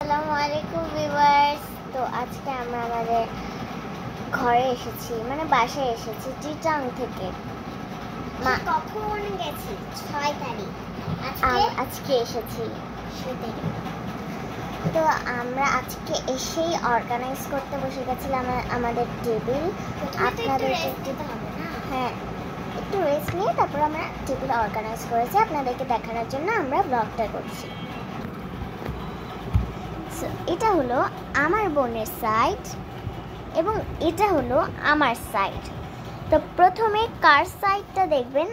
আসসালামু আলাইকুম ভিউয়ার্স। তো আজকে আমরা আমাদের ঘরে এসেছি, মানে বাসায় এসেছি চিটাং থেকে। কখন গেছি? 6 তারিখ। আজকে এসেছি। তো আমরা আজকে এসেই অর্গানাইজ করতে বসে গেছিলাম আমাদের টেবিল। আপনাদেরকে দিতে হবে না? হ্যাঁ, একটু রেস্ট নিয়ে তারপর আমরা টেবিল অর্গানাইজ করেছি আপনাদেরকে দেখানোর জন্য আমরা ব্লগটা করছি। এটা হলো আমার বোনের সাইড এবং এটা হলো আমার সাইড। তো প্রথমে কার সাইডটা দেখবেন।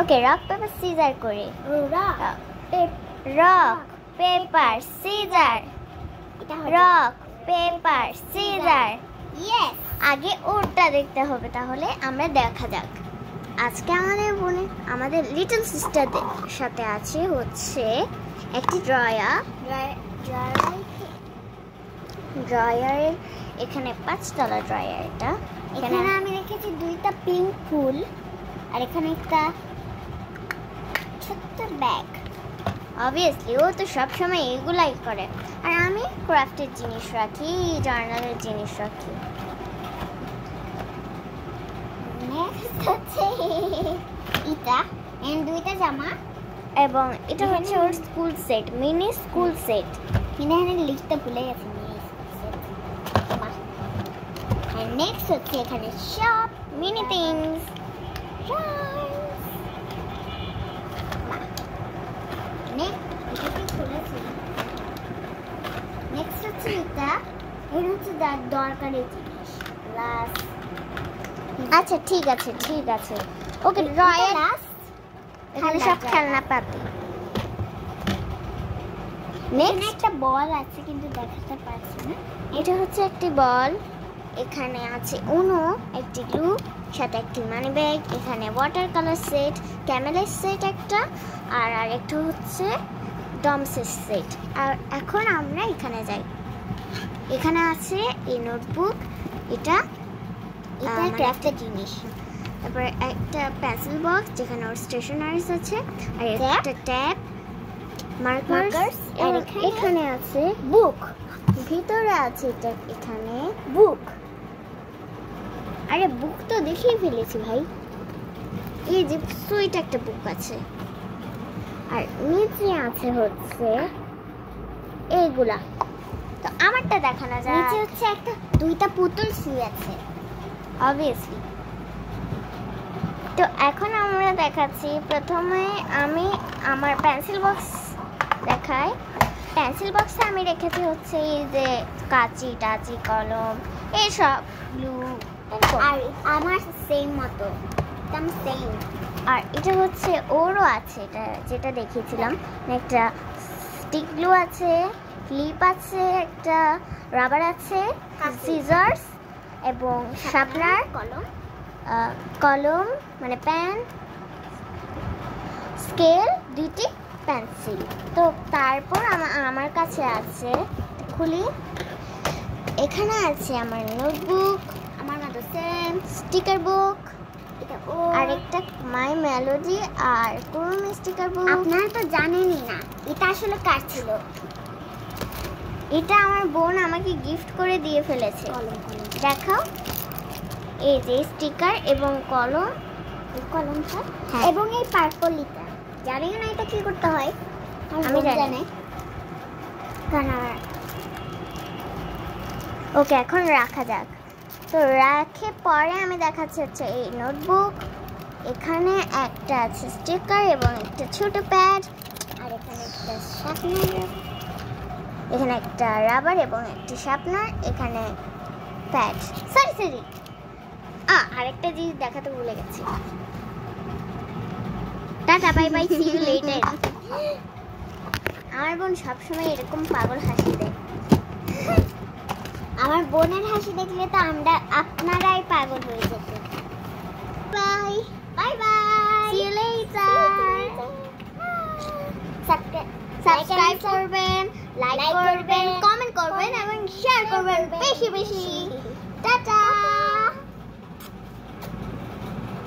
ওকে, রক পেপার সিজার করে। Rock paper scissor, rock paper scissor. Yes, আগে ওরটা দেখতে হবে, তাহলে আমরা দেখা যাক। আজকে আমাদের লিটল সিস্টারদের সাথে আছে হচ্ছে একটি ড্রয়ার। এখানে 5 তলা ড্রয়ার। এখানে আমি রেখেছি 2টা পিঙ্ক ফুল, আর এখানে একটা ছোট্ট ব্যাগ। অবভিয়াসলি ও তো সবসময় এগুলাই করে, আর আমি ক্রাফটের জিনিস রাখি, জার্নালের জিনিস রাখি। নেক্সট হচ্ছে এটা, এন্ড 2টা জামা, এবং এটা হচ্ছে ওর school set, mini school set. এখানে লিখতে ভুলে গেছি। আর নেক্সট হচ্ছে এখানে সব মিনি থিংস। নেক্সট হচ্ছে এটা হচ্ছে দরকারি জিনিস। আচ্ছা, ঠিক আছে। ওকে, ড্রয়ার এখানে সব খেলনা পাতি। নেক্সট একটা বল আছে কিন্তু দেখাতে পারছি না। এটা হচ্ছে একটি বল। এখানে আছে উনো, একটি গ্লু, সাথে একটি মানি ব্যাগ। এখানে ওয়াটার কালার সেট, ক্যামেলের সেট একটা, আর আরেকটা হচ্ছে ডমসের সেট। আর এখন আমরা এখানে যাই। এখানে আছে এই নোটবুক, এটা ক্রাফটের জিনিস। তারপরে একটা পেন্সিল বক্স যেখানে ওর স্টেশনারিজ আছে, আর একটা ট্যাব, মার্কার্স। আর এখানে আছে বুক, ভিতরে আছে এটা, এখানে বুক। আরে বুক তো দেখিয়ে ফেলেছি ভাই। এই যে সুইট একটা বুক আছে, আর নিচে আছে হচ্ছে এইগুলা। তো আমারটা দেখানো যায়। নিচে হচ্ছে একটা 2টা পুতুল শুয়ে আছে, অবভিয়াসলি। তো এখন আমরা দেখাচ্ছি। প্রথমে আমি আমার পেন্সিল বক্স দেখাই। পেন্সিল বক্সে আমি রেখেছি হচ্ছে এই যে কাঁচি টাচি, কলম, এইসব, গ্লু। আর আমার সেম মতো সেম। আর এটা হচ্ছে ওরও আছে, এটা যেটা দেখিয়েছিলাম। একটা স্টিক গ্লু আছে, ক্লিপ আছে, একটা রাবার আছে, সিজার্স এবং শার্পনার, কলম মানে পেন, স্কেল, 2টি পেন্সিল। তো তারপর আমার কাছে আছে, খুলি, এখানে আছে আমার নোটবুক, আমার মতো সেম স্টিকার বুক, এটা আর একটা মাই মেলোডি আর কুরুমি স্টিকার বুক। আপনারা তো জানেনই না এটা আসলে কার ছিল। এটা আমার বোন আমাকে গিফট করে দিয়ে ফেলেছে। কলম দেখাও, এই যে স্টিকার এবং কলম, কলমটা, হ্যাঁ। এবং এই পার্পলিটা জানি না এটা কি করতে হয়। আমি জানি। ওকে, এখন রাখা যাক। তো রাখে পরে আমি দেখাচ্ছি হচ্ছে এই নোটবুক। এখানে একটা আছে স্টিকার এবং একটা ছোট প্যাড, আর এখানে একটা শার্পনার, এখানে একটা রাবার এবং একটা শার্পনার, এখানে প্যাড। সরি, আরেকটা জিনিস দেখাতে ভুলে গেছি। টাটা, bye bye, see you later. আমার বোন সবসময় এরকম পাগল হাসি দেয়। আমার বোনের হাসি দেখলে তো আপনারাই পাগল হয়ে যেতেন। Bye bye, see you later. Subscribe করবেন, লাইক করবেন, কমেন্ট করবেন এবং শেয়ার করবেন বেশি বেশি।